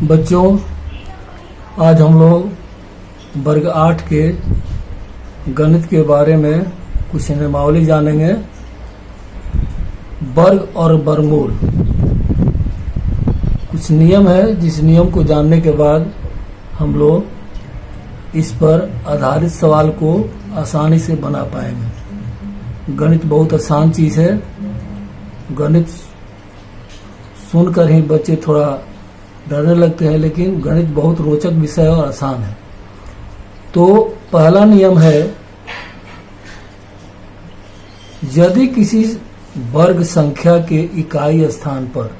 बच्चों, आज हम लोग वर्ग 8 के गणित के बारे में कुछ नियमावली जानेंगे। वर्ग और वर्गमूल कुछ नियम है, जिस नियम को जानने के बाद हम लोग इस पर आधारित सवाल को आसानी से बना पाएंगे। गणित बहुत आसान चीज़ है। गणित सुनकर ही बच्चे थोड़ा डरने लगते हैं, लेकिन गणित बहुत रोचक विषय और आसान है। तो पहला नियम है, यदि किसी वर्ग संख्या के इकाई स्थान पर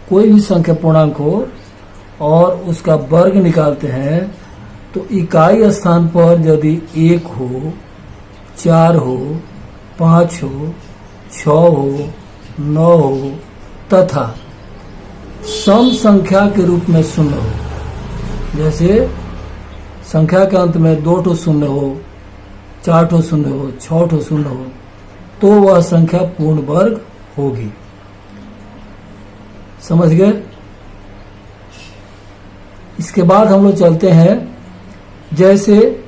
कोई भी संख्या पूर्णांक हो और उसका वर्ग निकालते हैं, तो इकाई स्थान पर यदि 1 हो, 4 हो, 5 हो, 6 हो, 9 हो तथा सम संख्या के रूप में शून्य हो, जैसे संख्या के अंत में 2 ठो शून्य हो, 4 ठो शून्य हो, 6 ठो शून्य हो, तो वह संख्या पूर्ण वर्ग होगी। समझ गए? इसके बाद हम लोग चलते हैं, जैसे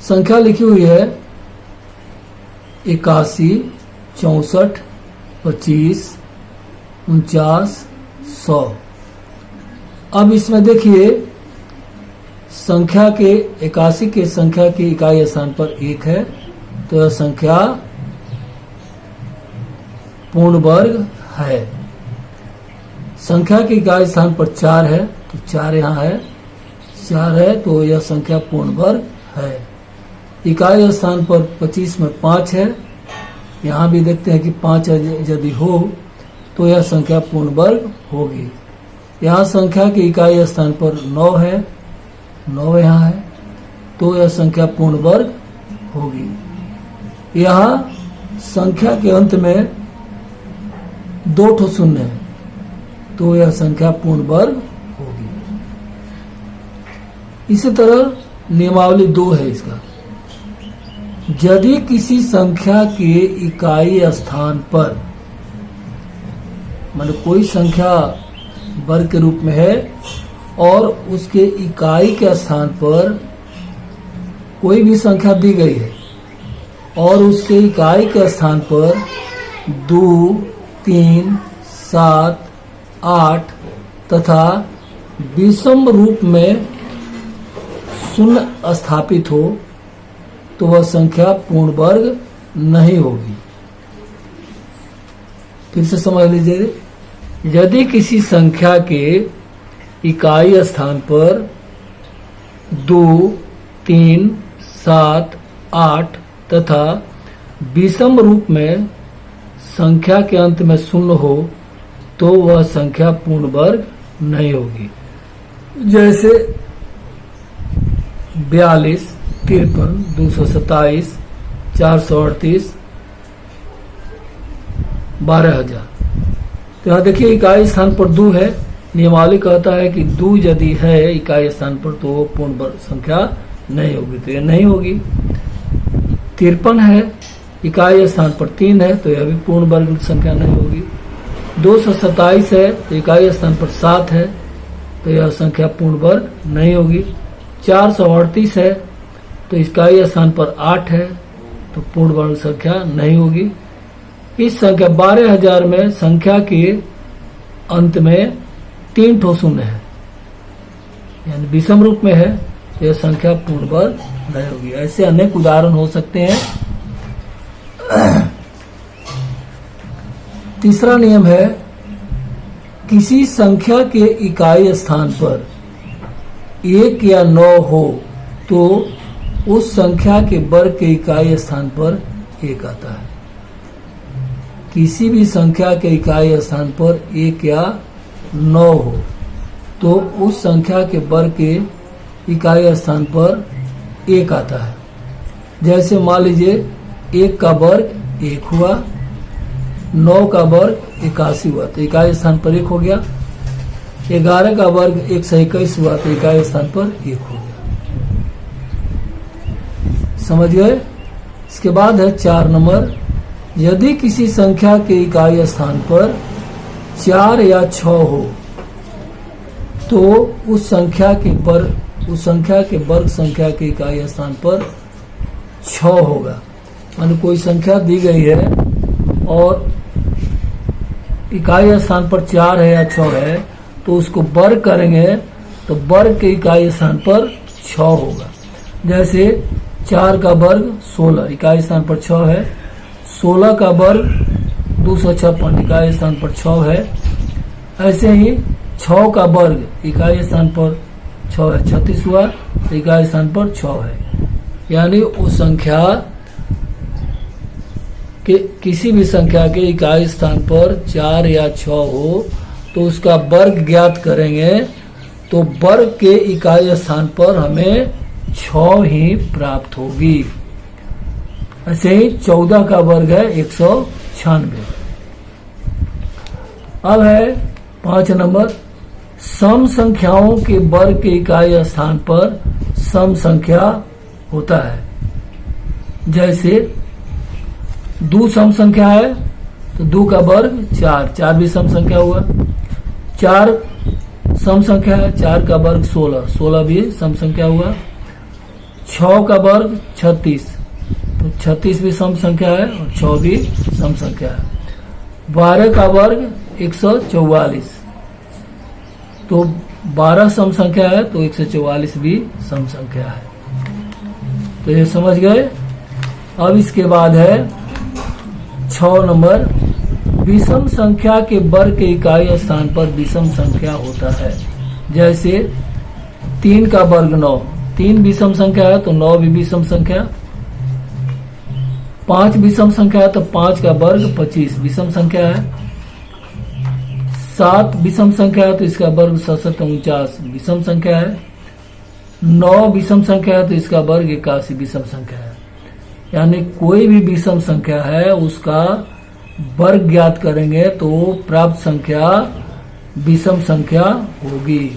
संख्या लिखी हुई है 81, 64, 25, 49, 100। अब इसमें देखिए, संख्या के 81 के संख्या की इकाई स्थान पर 1 है, तो यह संख्या पूर्ण वर्ग है। संख्या की इकाई स्थान पर 4 है, तो 4 यहाँ है, 4 है, तो यह संख्या पूर्ण वर्ग है। इकाई स्थान पर 25 में 5 है, यहाँ भी देखते हैं कि 5 यदि हो तो यह संख्या पूर्ण वर्ग होगी। यहाँ संख्या की इकाई स्थान पर 9 है, 9 यहाँ है, तो यह संख्या पूर्ण वर्ग होगी। यहाँ संख्या के अंत में 2 ठो शून्य है, तो यह संख्या पूर्ण वर्ग होगी। इसी तरह नियमावली 2 है इसका, यदि किसी संख्या के इकाई स्थान पर, मतलब कोई संख्या वर्ग के रूप में है और उसके इकाई के स्थान पर कोई भी संख्या दी गई है और उसके इकाई के स्थान पर 2, 3, 7, 8 तथा विषम रूप में शून्य स्थापित हो, तो वह संख्या पूर्ण वर्ग नहीं होगी। फिर से समझ लीजिए, यदि किसी संख्या के इकाई स्थान पर 2, 3, 7, 8 तथा विषम रूप में संख्या के अंत में शून्य हो, तो वह संख्या पूर्ण वर्ग नहीं होगी। जैसे 42, 53, 227, 438, 12,000। तो यहाँ देखिए, इकाई स्थान पर 2 है। नियमावली कहता है कि 2 यदि है इकाई स्थान पर तो वो पूर्ण वर्ग संख्या नहीं होगी, तो यह नहीं होगी। 53 है, इकाई स्थान पर 3 है, तो यह भी पूर्ण वर्ग संख्या नहीं होगी। 227 है, तो इकाई स्थान पर 7 है, तो यह संख्या पूर्ण वर्ग नहीं होगी। 438 है, तो इकाई स्थान पर 8 है, तो पूर्ण वर्ग संख्या नहीं होगी। इस संख्या 12,000 में संख्या के अंत में 3 ठो शून्य है, यानी विषम रूप में है, तो यह संख्या पूर्ण वर्ग नहीं होगी। ऐसे अनेक उदाहरण हो सकते हैं। तीसरा नियम है, किसी संख्या के इकाई स्थान पर 1 या 9 हो, तो उस संख्या के वर्ग के इकाई स्थान पर 1 आता है। किसी भी संख्या के इकाई स्थान पर 1 या 9 हो, तो उस संख्या के वर्ग के इकाई स्थान पर 1 आता है। जैसे मान लीजिए 1 का वर्ग 1 हुआ, 9 का वर्ग 81 हुआ, तो इकाई स्थान पर 1 हो गया। 11 का वर्ग 121 हुआ, तो इकाई स्थान पर 1 हो गया। समझ गए? इसके बाद है 4 नंबर, यदि किसी संख्या के इकाई स्थान पर 4 या 6 हो, तो उस संख्या के वर्ग संख्या के इकाई स्थान पर 6 होगा। मान कोई संख्या दी गई है और इकाई स्थान पर 4 है या 6 है, तो उसको वर्ग करेंगे तो वर्ग के इकाई स्थान पर 6 होगा। जैसे 4 का वर्ग 16, इकाई स्थान पर 6 है। 16 का वर्ग 256, इकाई स्थान पर 6 है। ऐसे ही 6 का वर्ग इकाई स्थान पर 6 है, 36 हुआ, इकाई स्थान पर 6 है। यानी उस संख्या के किसी भी संख्या के इकाई स्थान पर 4 या 6 हो तो उसका वर्ग ज्ञात करेंगे, तो वर्ग के इकाई स्थान पर हमें 6 ही प्राप्त होगी। ऐसे ही 14 का वर्ग है 196। अब है 5 नंबर, सम संख्याओं के वर्ग के इकाई स्थान पर सम संख्या होता है। जैसे 2 सम संख्या है तो 2 का वर्ग 4, 4 भी सम संख्या हुआ। 4 सम संख्या है, 4 का वर्ग 16, 16 भी सम संख्या हुआ। 6 का वर्ग 36, तो 36 भी सम संख्या है और 6 भी सम संख्या है। 12 का वर्ग 144, तो 12 सम संख्या है तो 144 भी सम संख्या है। तो ये समझ गए। अब इसके बाद है 6 नंबर, विषम संख्या के वर्ग के इकाई स्थान पर विषम संख्या होता है। जैसे 3 का वर्ग 9, 3 विषम संख्या है तो 9 भी विषम संख्या। 5 विषम संख्या है तो 5 का वर्ग 25 विषम संख्या है। 7 विषम संख्या है तो इसका वर्ग 49 विषम संख्या है। 9 विषम संख्या है तो इसका वर्ग 81 विषम संख्या है। यानी कोई भी विषम संख्या है उसका वर्ग ज्ञात करेंगे तो प्राप्त संख्या विषम संख्या होगी।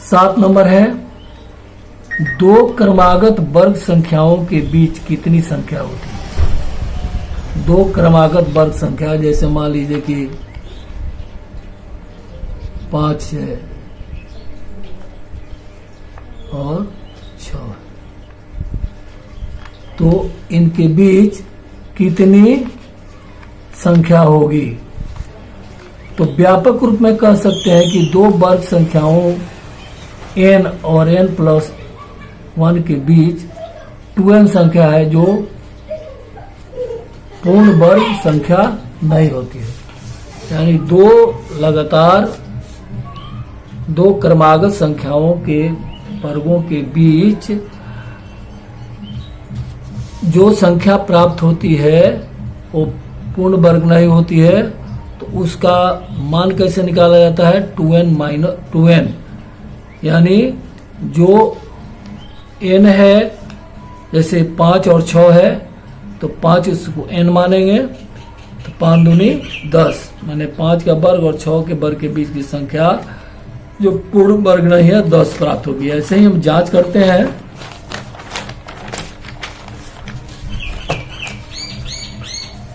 7 नंबर है, 2 क्रमागत वर्ग संख्याओं के बीच कितनी संख्या होती है। 2 क्रमागत वर्ग संख्या, जैसे मान लीजिए कि 5 है और 6, तो इनके बीच कितनी संख्या होगी। तो व्यापक रूप में कह सकते हैं कि 2 वर्ग संख्याओं n और n+1 के बीच 2n संख्या है जो पूर्ण वर्ग संख्या नहीं होती है। यानी 2 लगातार 2 क्रमागत संख्याओं के वर्गों के बीच जो संख्या प्राप्त होती है वो पूर्ण वर्ग नहीं होती है, तो उसका मान कैसे निकाला जाता है, 2n-2n। यानी जो n है, जैसे 5 और 6 है तो 5 उसको n मानेंगे, तो 5 दूनी 10, माने 5 का वर्ग और 6 के वर्ग के बीच की संख्या जो पूर्ण वर्ग नहीं है 10 प्राप्त होगी। ऐसे ही हम जांच करते हैं।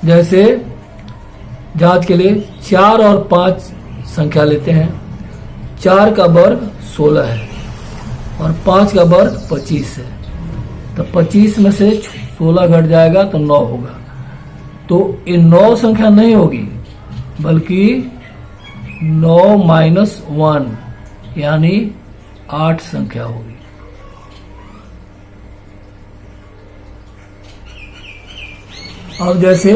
जैसे जांच के लिए 4 और 5 संख्या लेते हैं। 4 का वर्ग 16 है और 5 का वर्ग 25 है, तो 25 में से 16 घट जाएगा तो 9 होगा। तो ये 9 संख्या नहीं होगी बल्कि 9 - 1 यानी 8 संख्या होगी। अब जैसे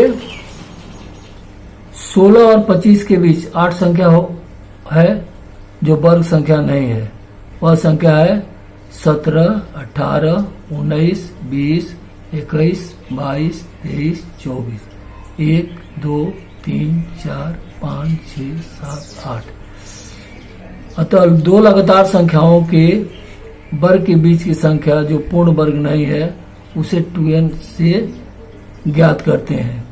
16 और 25 के बीच 8 संख्या है जो वर्ग संख्या नहीं है, वह संख्या है 17, 18, 19, 20, 21, 22, 23, 24, 1, 2, 3, 4, 5, 6, 7, 8। अतः 2 लगातार संख्याओं के वर्ग के बीच की संख्या जो पूर्ण वर्ग नहीं है उसे 2n से ज्ञात करते हैं।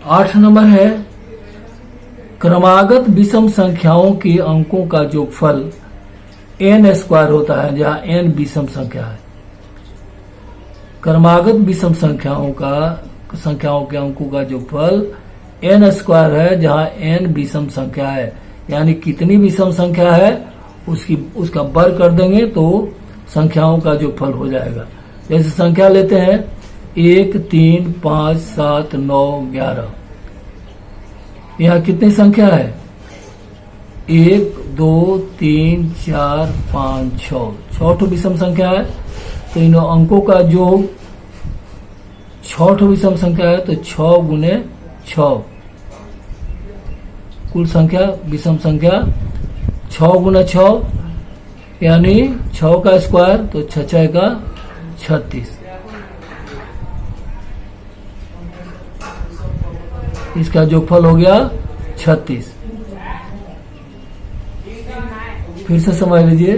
8 नंबर है, क्रमागत विषम संख्याओं के अंकों का जोगफल n² होता है, जहां n विषम संख्या है। क्रमागत विषम संख्याओं के अंकों का जोगफल n स्क्वायर है, जहां n विषम संख्या है, यानी कितनी विषम संख्या है उसका वर्ग कर देंगे तो संख्याओं का जो फल हो जाएगा। जैसे संख्या लेते हैं 1, 3, 5, 7, 9, 11। यहाँ कितनी संख्या है? 1, 2, 3, 4, 5, 6, 6 विषम संख्या है। तो इन अंकों का योग 6 विषम संख्या है, तो 6 गुने 6 कुल संख्या विषम संख्या 6 गुना 6 यानी 6 का स्क्वायर, तो 6 का 36। इसका जोगफल हो गया 36। फिर से समझ लीजिए,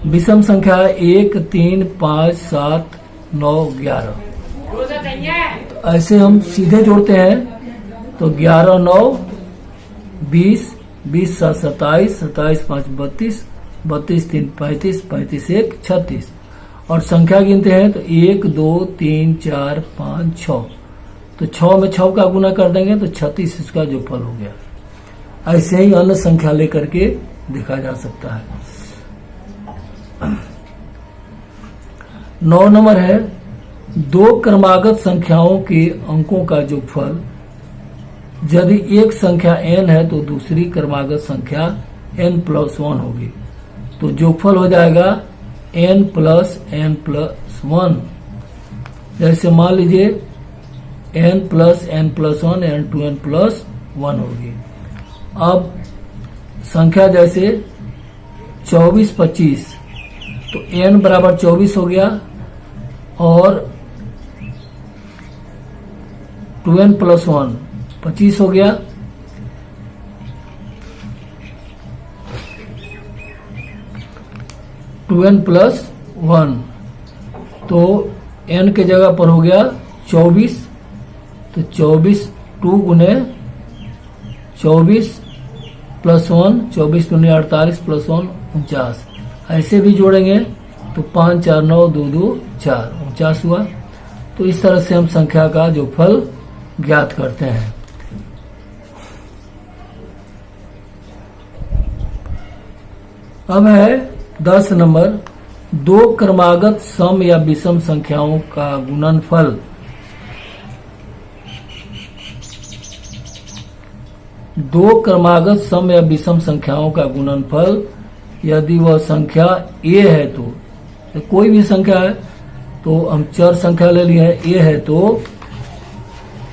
विषम संख्या 1, 3, 5, 7, 9, 11। तो ऐसे हम सीधे जोड़ते हैं, तो 11, 9, 20, 20, 7, 27, 27, 5, 32, 32, 3, 35, 35, 1, 36। और संख्या गिनते हैं तो 1, 2, 3, 4, 5, 6। तो 6 में 6 का गुना कर देंगे तो 36 इसका जो फल हो गया। ऐसे ही अन्य संख्या लेकर के देखा जा सकता है। 9 नंबर है, दो क्रमागत संख्याओं के अंकों का जोगफल यदि एक संख्या n है तो दूसरी क्रमागत संख्या n+1 होगी। तो जोगफल हो जाएगा n + n+1। जैसे मान लीजिए n + n+1 n2 n+1 होगी। अब संख्या जैसे 24, 25, तो n बराबर 24 हो गया और 2n + 1 25 हो गया। टू n + 1 तो n के जगह पर हो गया 24। तो 24 2 गुने 24 + 1 24 दूनी 48 + 1 49। ऐसे भी जोड़ेंगे तो 5, 4, 9, 2, 2, 4 49 हुआ। तो इस तरह से हम संख्या का जो फल ज्ञात करते हैं। अब है 10 नंबर, दो क्रमागत सम या विषम संख्याओं का गुणनफल दो क्रमागत सम या विषम संख्याओं का गुणनफल यदि वह संख्या a है तो कोई भी संख्या है, तो हम चर संख्या ले लिए हैं, a है तो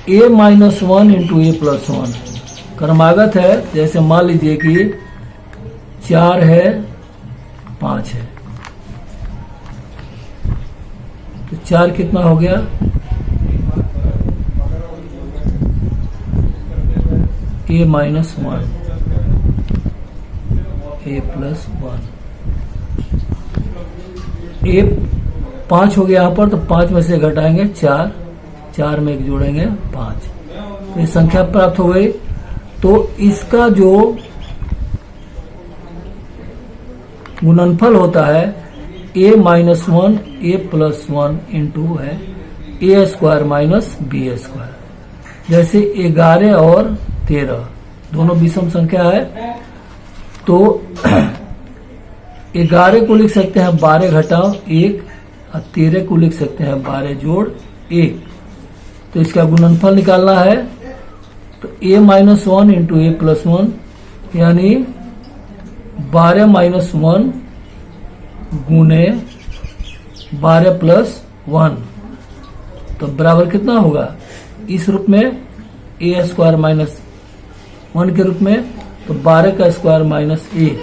a - 1 × a + 1 क्रमागत है। जैसे मान लीजिए कि 4 है 5 है, तो 4 कितना हो गया? a - 1 a + 1 a 5 हो गया यहाँ पर, तो 5 में से घटाएंगे 4, 4 में एक जोड़ेंगे 5, तो ये संख्या प्राप्त हो गई। तो इसका जो गुणनफल होता है a - 1 a + 1 इंटू है a² - b²। जैसे 11 और 13 दोनों विषम संख्या है, तो 11 को लिख सकते हैं 12 घटाओ 1 और 13 को लिख सकते हैं 12 जोड़ 1। तो इसका गुणनफल निकालना है, तो a - 1 इंटू a + 1 यानी 12 - 1 गुने 12 + 1, तो बराबर कितना होगा? इस रूप में a² - 1 के रूप में, तो 12 का स्क्वायर - 1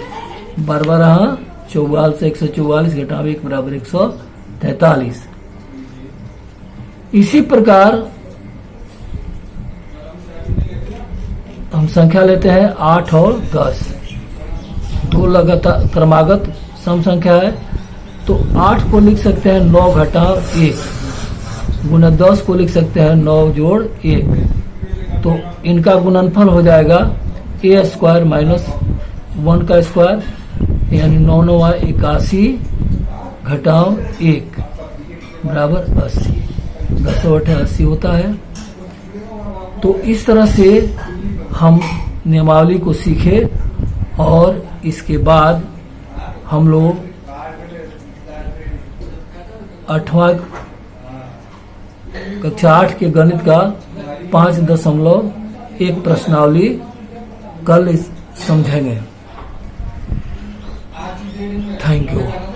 12 44 से 144 घटाव 1 बराबर 143। इसी प्रकार हम संख्या लेते हैं 8 और 10, दो लगातार क्रमागत सम संख्या है, तो 8 को लिख सकते हैं 9 घटाव 1 गुना 10 को लिख सकते हैं 9 जोड़ 1। तो इनका गुणनफल हो जाएगा a² - 1 का स्क्वायर यानी 9 9 81 घटाव 1 बराबर 80। 10 × 8 80 होता है। तो इस तरह से हम नियमावली को सीखे और इसके बाद हम लोग 8वां कक्षा 8 के गणित का 5.1 प्रश्नावली कल समझेंगे। Thank you.